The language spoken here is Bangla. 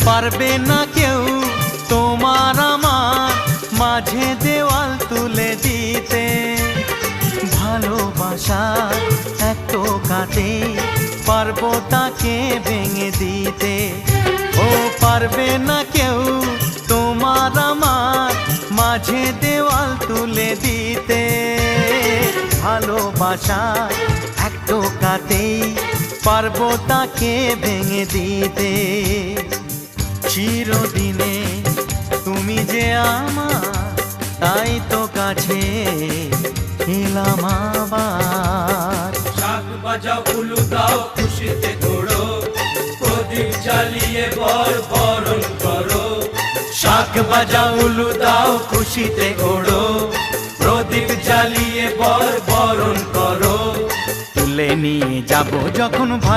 পারবে না কেউ তোমার আমার মাঝে দেওয়াল তুলে দিতে। ভালোবাসার এক টোকাতে পারবো তাকে ভেঙে দিতে। ও পারবে না কেউ তোমার আমার মাঝে দেওয়াল তুলে দিতে। ভালোবাসার এক টোকাতেই পারবো তাকে ভেঙে দিতে। চিরদিনে তুমি যে আমার, তাই তো কাছে এলাম আবার। শাক বাজাও উলু দাও খুশিতে ঘোড়ো, প্রদীপ জ্বালিয়ে বরণ করো। শাক বাজাও উলু দাও খুশিতে ওড়ো, প্রদীপ জ্বালিয়ে বরণ করো। তুলে নিয়ে যাব যখন ভালো